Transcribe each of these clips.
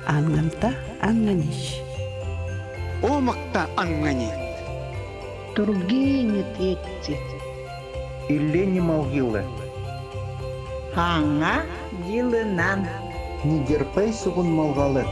Anlamta anganiş. O makta anganit. Тургенет етти. Иллени малгилы. Хаңа йылынан. Нигерпей сугун малгалы.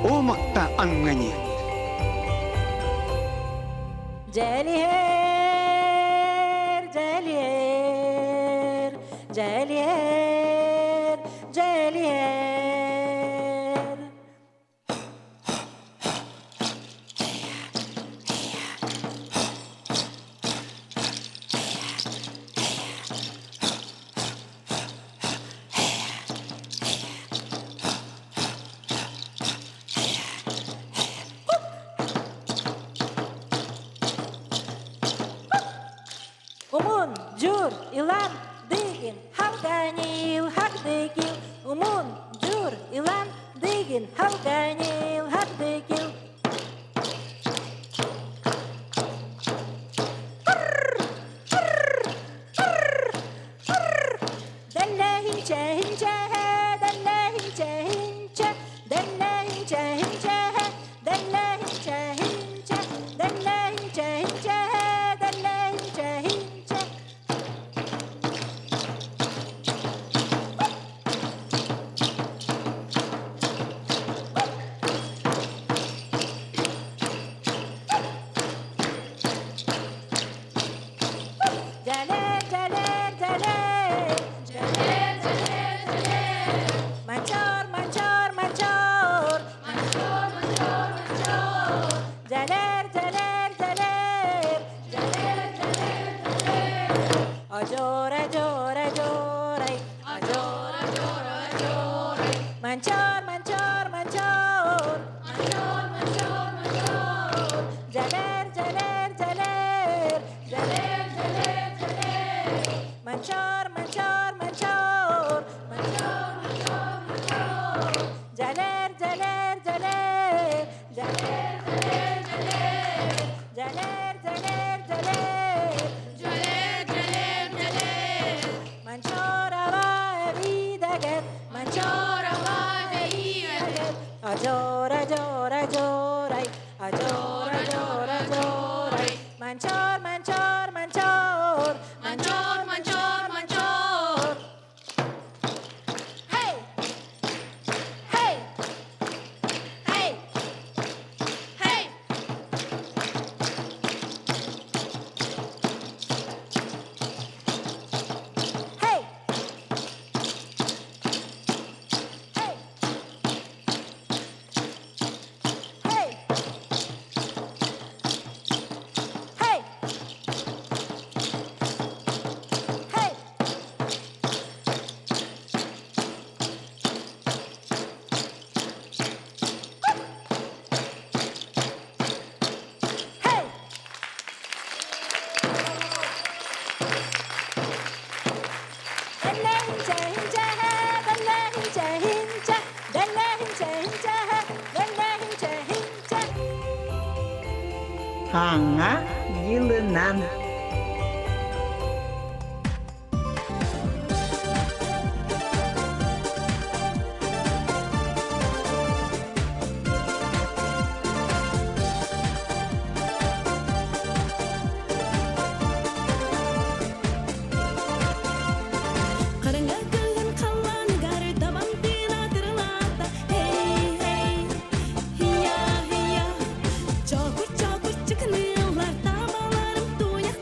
O makta anganit. Celiher, Celiher, Celiher, Celiher. Umun, jur, ilan, digin, halganil, hakdekil. Umun, jur, ilan, digin, halganil, hakdekil. Dallahin, chahin, chaha, dallahin, chahin. Манчор, манчор, манчор. Манчор, манчор, манчор. Жалер, жалер, жалер. Жалер, жалер, жалер. Манчор, манчор, манчор. Манчор, манчор, манчор. Жалер, жалер, жалер. Жалер, жалер, жалер. Жалер, жалер, жалер. Жалер, жалер, жалер. Manchorava evidaget, manchorava evidaget. Ajor, ajor, ajorai, ajor, ajor, ajorai. Manchor, manchor, manchor, manchor, manchor, manchor. Hey, hey, hey, hey. Hey! Hey! Hey! Hey! Hey! Hey! 달래 힘자 힘자 달래 힘자 힘자 달래 힘자 힘자 달래 힘자 힘자 Аңа йылынан. Karanga kılın kallan gar taban tina tırlata hey hey hiya hiya Çokur çokur çıkınıyorlar tabalarım tuyak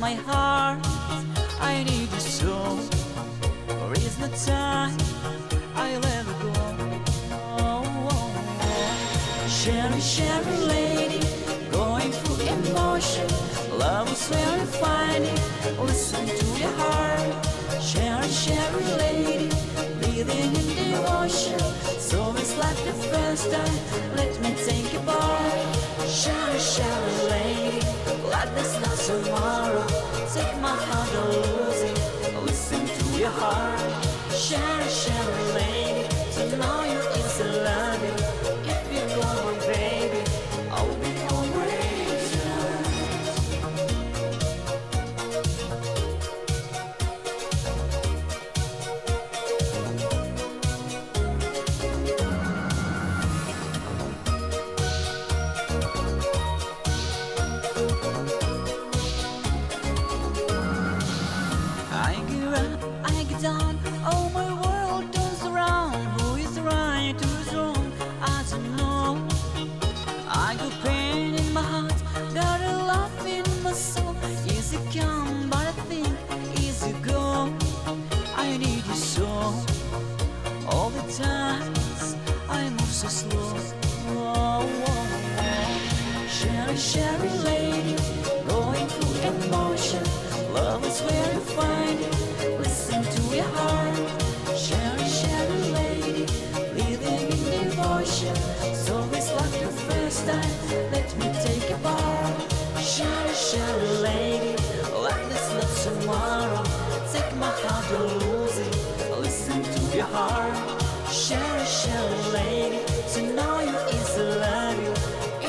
my heart. I need you so. There is no time. I'll let it go. Sherry, Sherry lady, going through emotion. Love is where you find it. Listen to your heart. Sherry, Sherry lady, breathing in devotion. So it's like the first time. Let me take you by. Sherry, Sherry lady, like there's no tomorrow. Take my heart, don't lose it. Listen to your heart. Sherry, Sherry lady, to know you is to love you. If you go on, baby, I'll be always yours. I get up, I get down, oh my world turns around. Who is right, who is wrong, I don't know. I got pain in my heart, got a love in my soul. Easy come, but I think easy go. I need you so. All the times I move so slow. Sherry, Sherry lady, going through emotion. Love is where you find it. Listen to your heart. Sherry, Sherry lady, living in devotion. So it's like the first time. Let me take a part. Sherry, Sherry lady, like there's no tomorrow. Take my heart, don't lose it. Listen to your heart. Sherry, Sherry lady, to know you is to love you.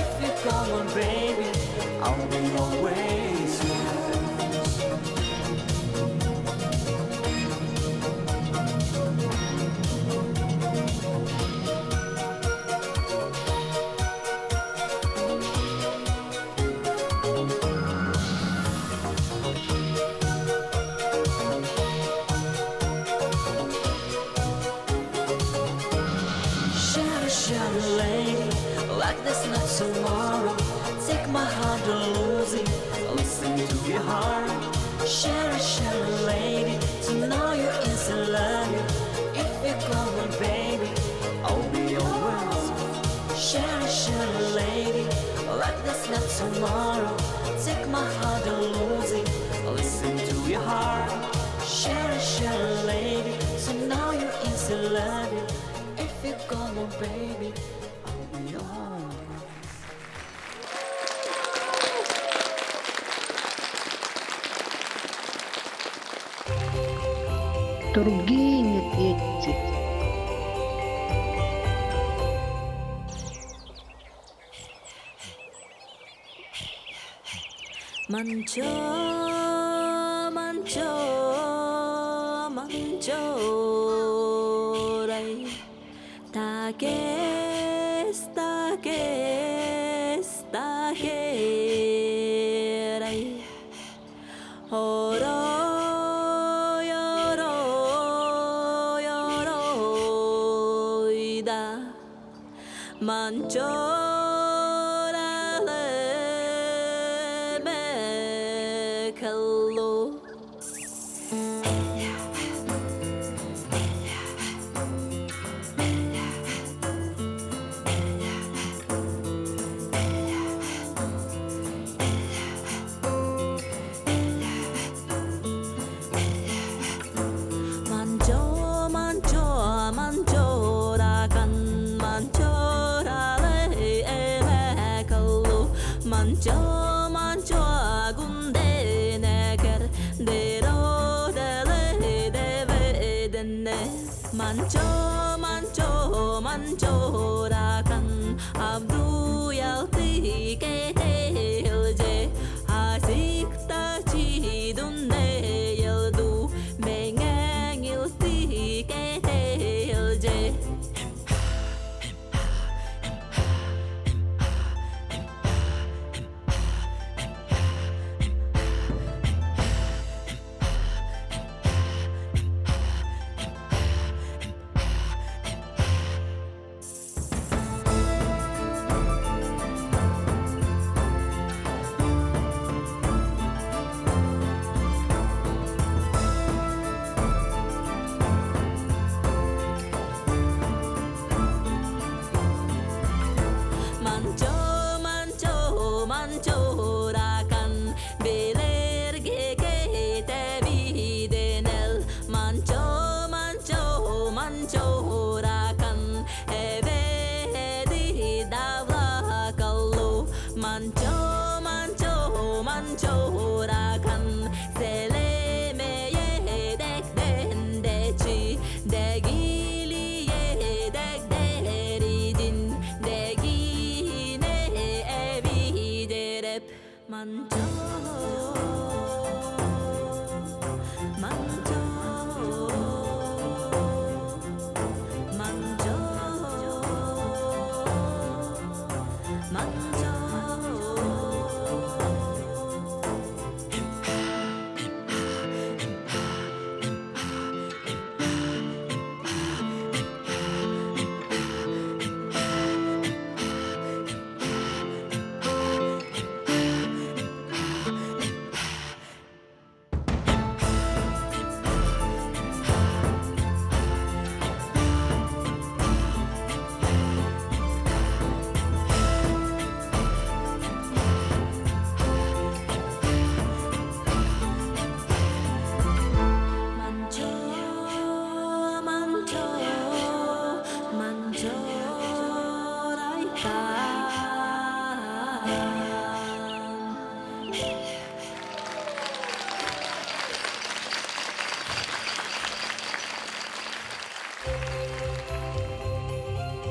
If you come on, baby, I'll be always yours. Sherry, Sherry lady, like there's no tomorrow. Take my heart, don't lose it. Listen to your heart. Sherry, Sherry lady, to know you is to love you. If you come on, baby, I'll be yours. Sherry, Sherry lady, like there's no tomorrow. Take my heart, don't lose it. Listen to your heart. Sherry, Sherry lady, to know you is to love you. If you come on, baby, I'll be yours. Другие медведи. 만져 만져 만져라이 따게스 따게스 따게라이 얼어 열어 열어이다 만져라레 메칼로 만져 만져 만져라 간 만져라레 에메칼로 만져 만져 군데 내게 내려달래 데베데네 만져 만져 만져라 간 압두얄 띠게 헬제 아직 따지던 내 열도 맹행일 띠게 헬제 만져 만져 만져 만져 만져 만져 만져라이까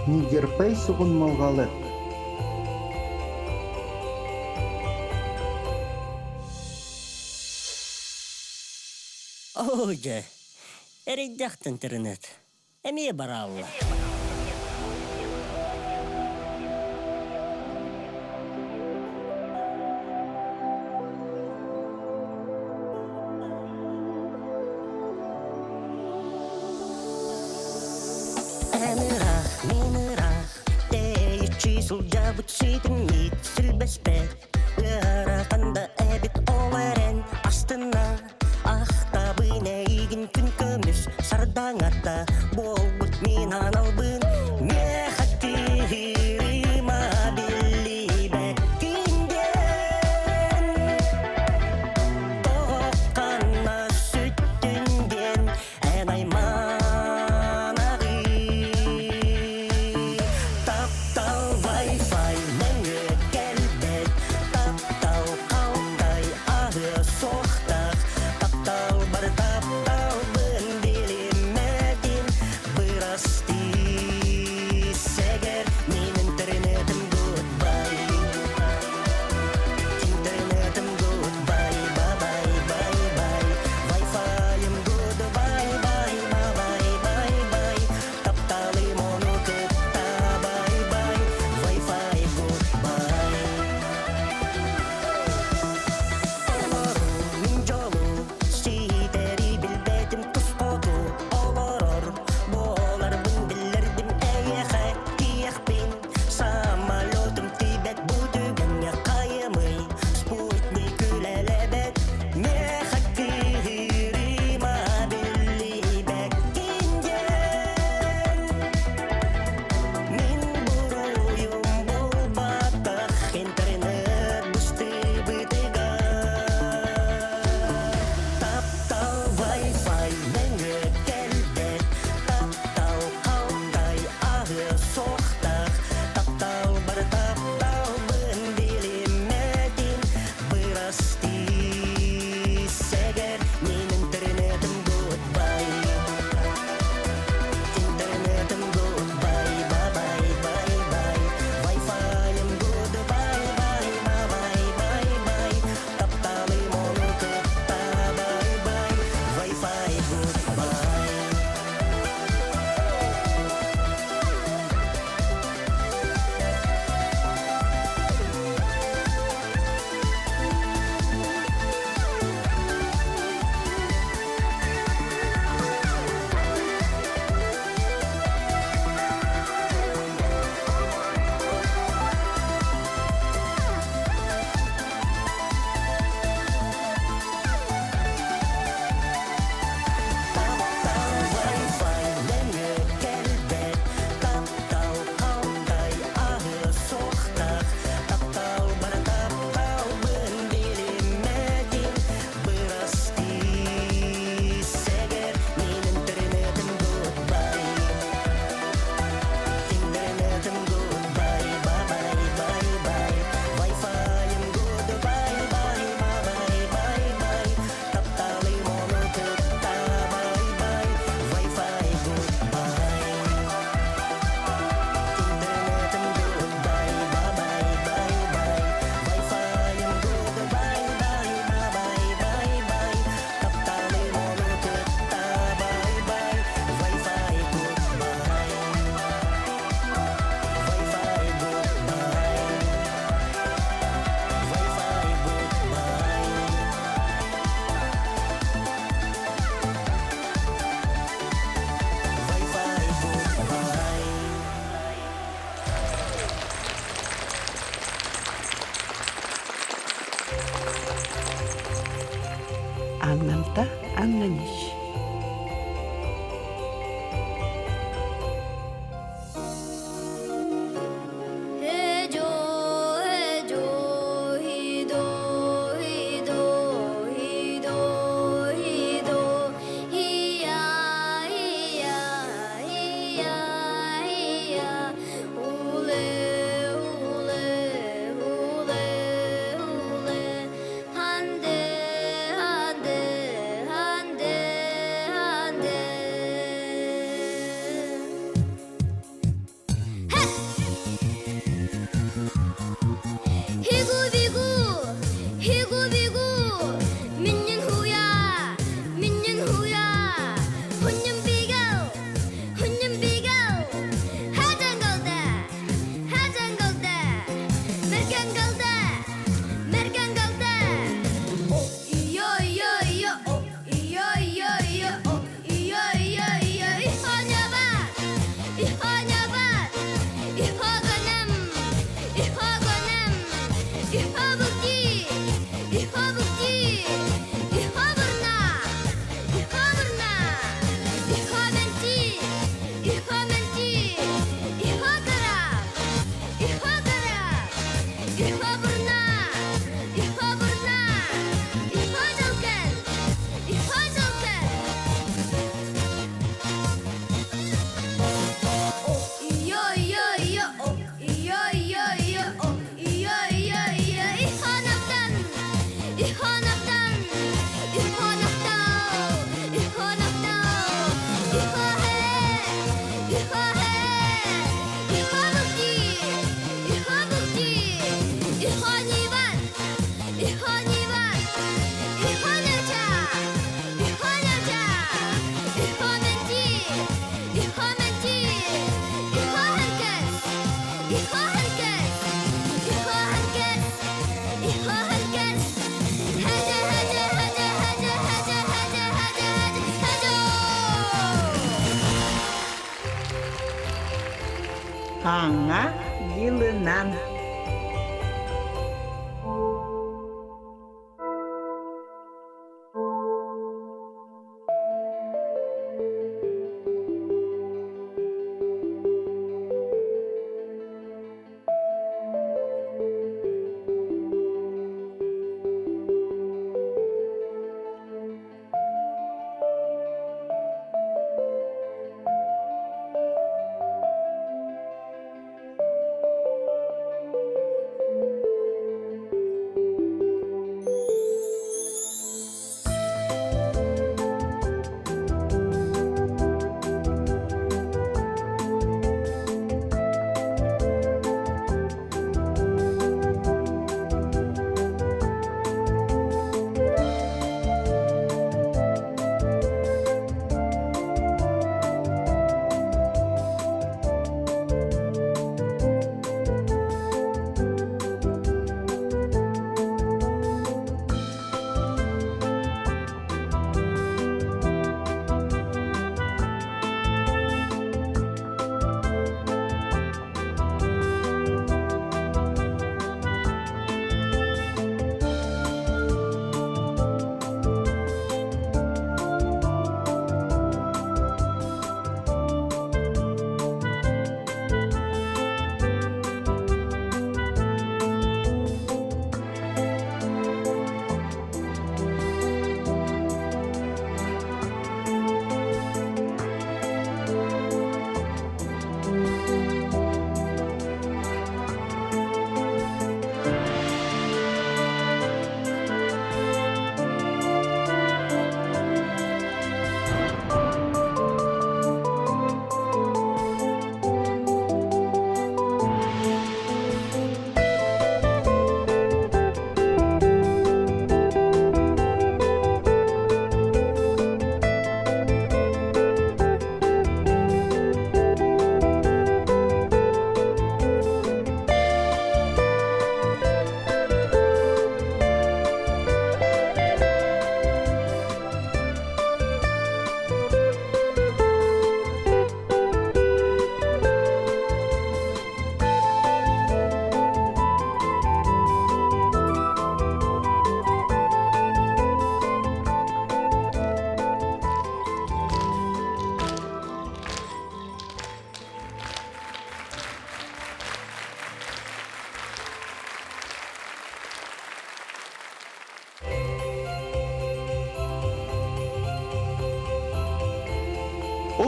Нигерпей сугун малгалы. Оже, эрейдяхт интернет. Эмие баралла. Әнірах, менірах, дейічі сұлжа бұтсидың мит сүлбеспе. Арақанда әбіт оларен астына. Ақтабын әйгін күн көміс сардаң атта. Бол бұт мен аналбын, не хаттиріма білі бәккінден. Тоққанна сүттінген ән айман ағы. Таптал Wi-Fi мәңі кәлбет, таптал қалдай ағы соқтақ. аңнамта аңнаниш. 해줘 해줘 희도 희도 희도 희도 희야 희야 희야 희야 울레 울레 울레 울레 한대 한대 한대 한대 희구비구 희구비구 민윤후야 민윤후야 훈윤비고 훈윤비고 하장golda 하장golda merkangolda merkangolda 오 이요 이요 이요 오 이요 이요 이요 오 이요 이요 이요 이허녀밭 이허녀밭 이허거남 이허거남 이허북지 이허북지 이허bur나 이허bur나 이허멘지 이허멘지 이허가라 이허가라 이허bur나 이허bur나 이허절간 이허절간 오 이요 이요 이요 오 이요 이요 이요 오 이요 이요 이요 이허납단 이허납단 이허납단 이허납단 이허해 이허해 이허북지 이허북지 이허니반 이허니반 이허녀자 이허녀자 이허멘지 이허멘지 이허한끝 이허한끝 이허한끝 이허한끝 하자 하자 하자 하자 하자 하자 하자 하자 하자 аңа йылынан.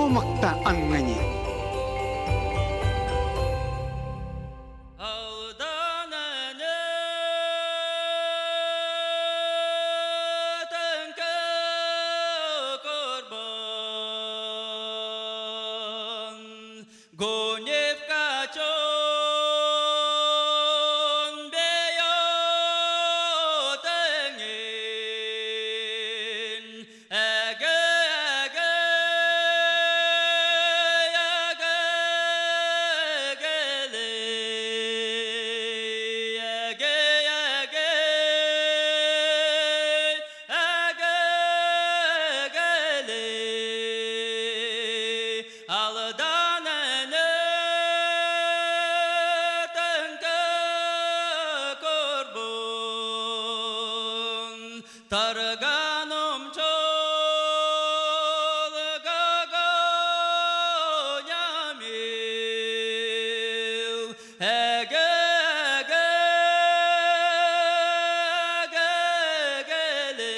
Омакта аңңани. Targanom chol gagonyamil ege ege egele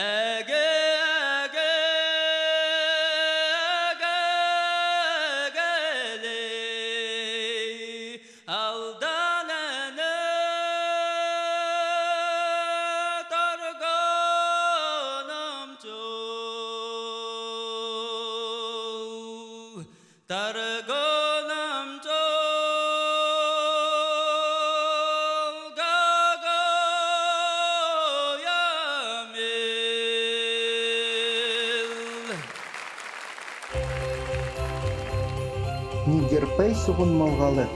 ege ege egele aldanene Targonam chol gagoyamil. Нигерпей сугун малгалы.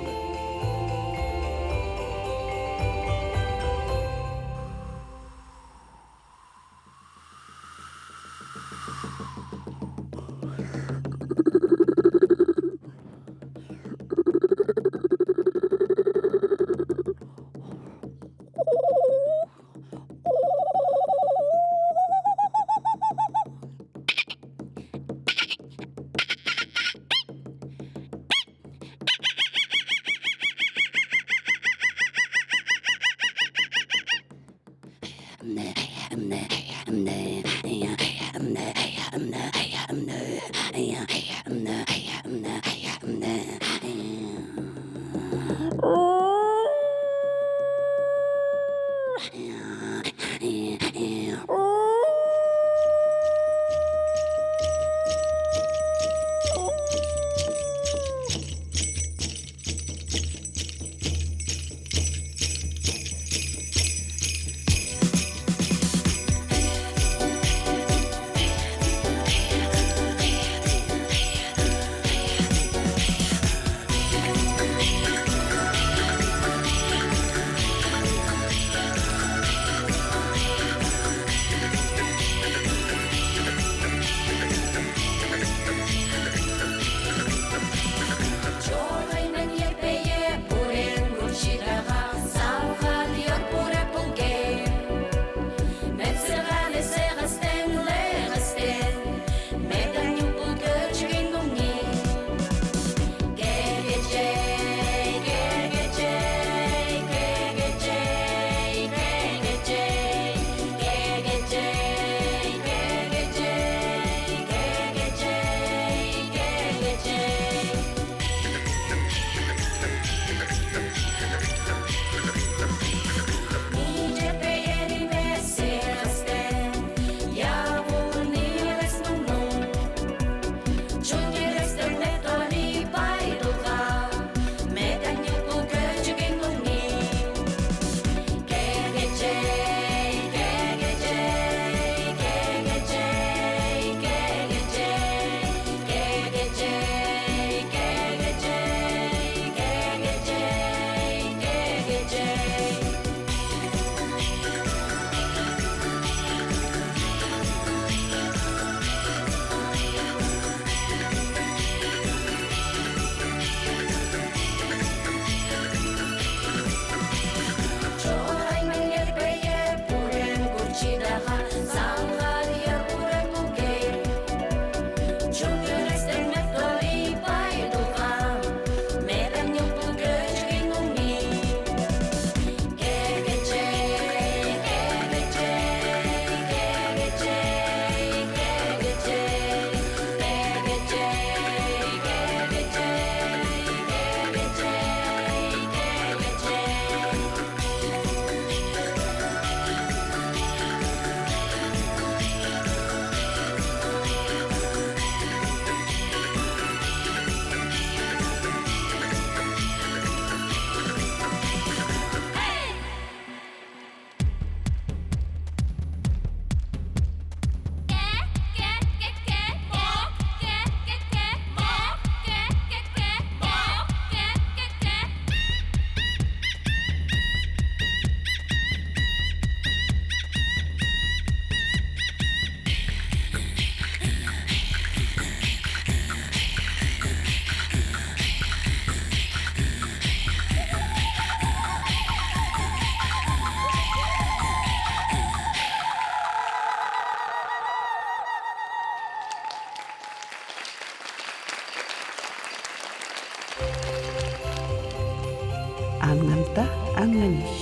аңанта аңаниш.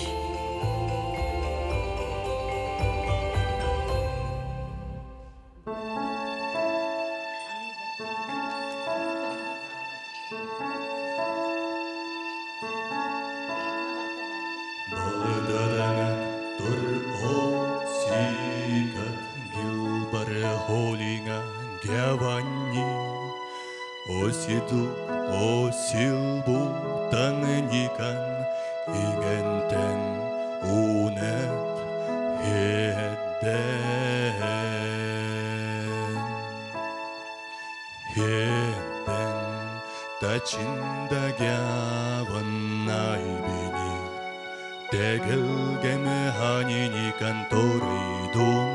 Балдадаңа тұр осикат, гилбары холиңа гяванни, осиду осилбу таңникан, игентен унеп хедден. Хедден тачинда гяваннай бени, Тегелгеме ханини конторидун,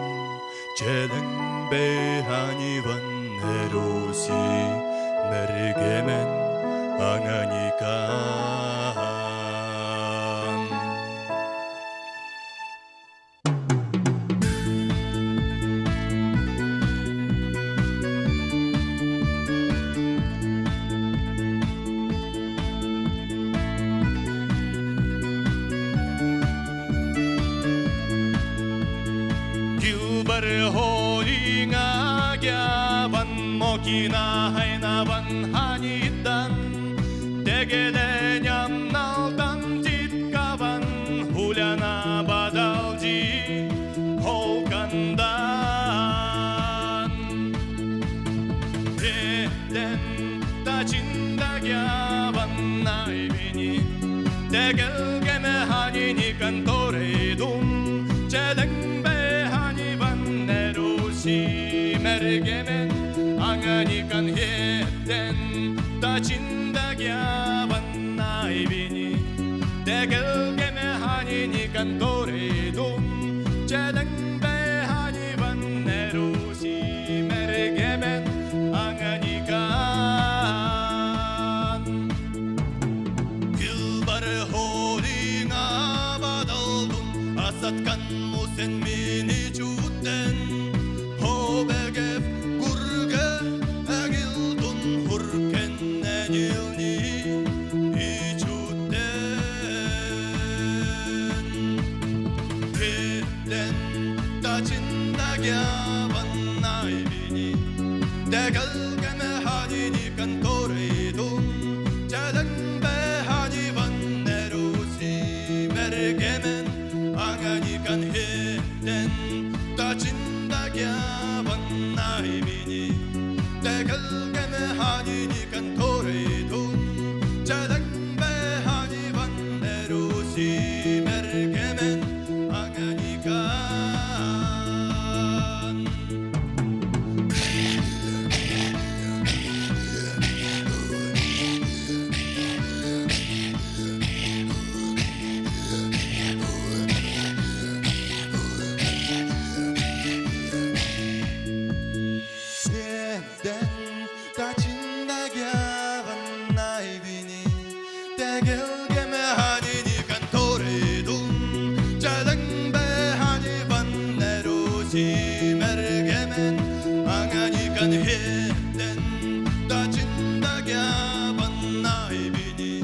Челенбе ханиван эруси, Мергемен анганикан. Гилбары холиңа гяван, мокина хайнаван ханидан, Тегелен янналдан титкаван, хуляна бадалди холкандан. Теден тачинда гяван найбини, Тегелгеме ханини конторидун, Челенбе ханиван эруси, Мергемен анганикан хедден, Тачинда гяван найбини, Тегелгеме ханини конторидун, Челенбе ханиван эруси, Мергемен анганикан. Гилбары холиңа бадалдым, Асаткан мусен мини чуттен, Хобегев гурге агилдун, Хуркен энилни ичуттен. Хедден тачинда гяван найбини, Тегелгеме ханини конторидун, Челенбе ханиван эруси, Мергемен анганикан хедден, Тачинда гяван найбини, Тегелгеме ханини конторидун, Челенбе ханиван эруси, Мергемен анганикан. Хедден тачинда гяван найбини, Тегелгеме ханини конторидун, Челенбе ханиван эруси, Мергемен анганикан. Хедден тачинда гяван найбини,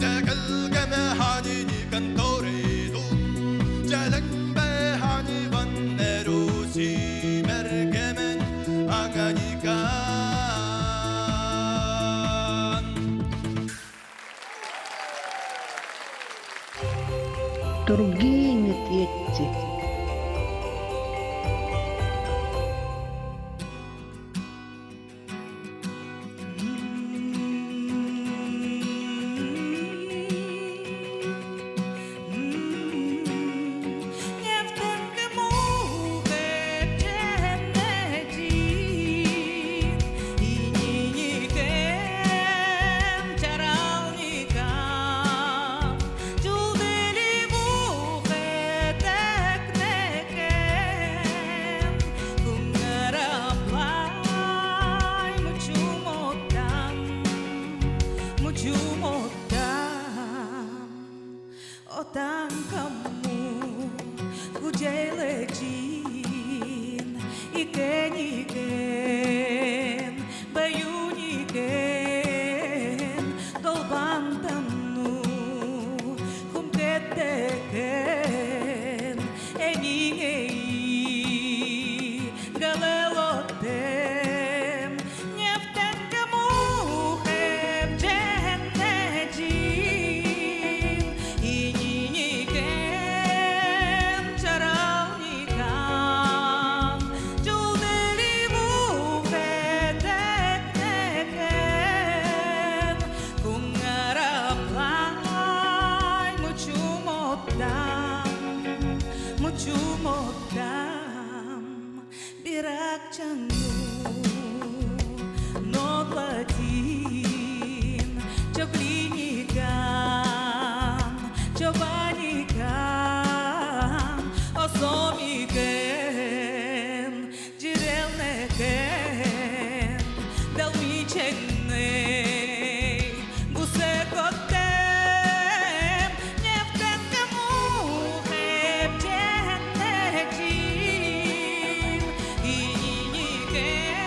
Тегелгеме ханини конторидун, Челенбе ханиван эруси, Мергемен анганикан. Тургенет етти. Отан kamu ku jelejin ikeniken bayuniken dolbantanu чангу ногладин чоклиникам чобаникам осомикен жирелнекен далмиченней гусекоттем нефтенкему хепченнечин ининикен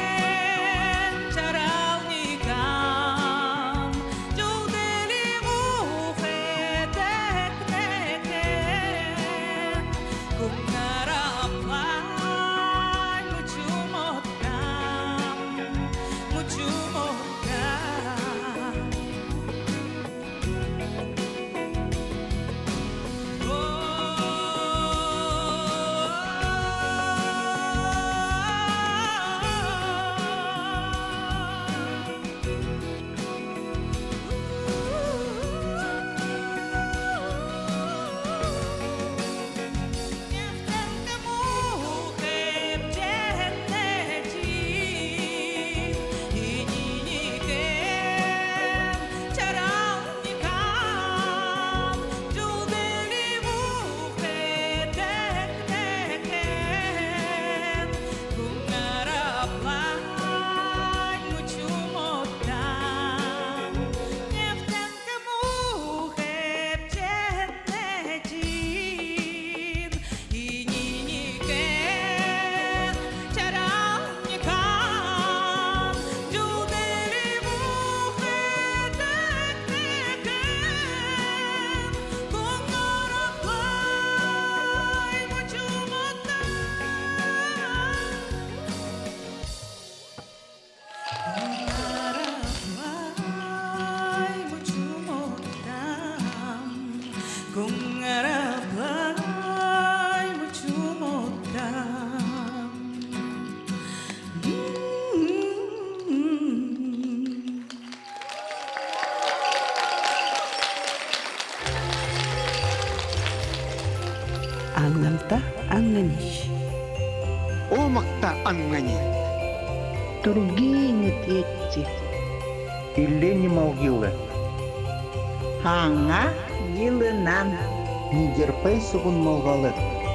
чаралникам жуделиму хетекнекен кумнараплай мучумоткам Kungaraplay muchumottam Аңналта аңнаниш. О макта аңңани. Тургиңит етти. Иллени малгилы. Хаңа йылынан. Нигерпей сугун малгалет.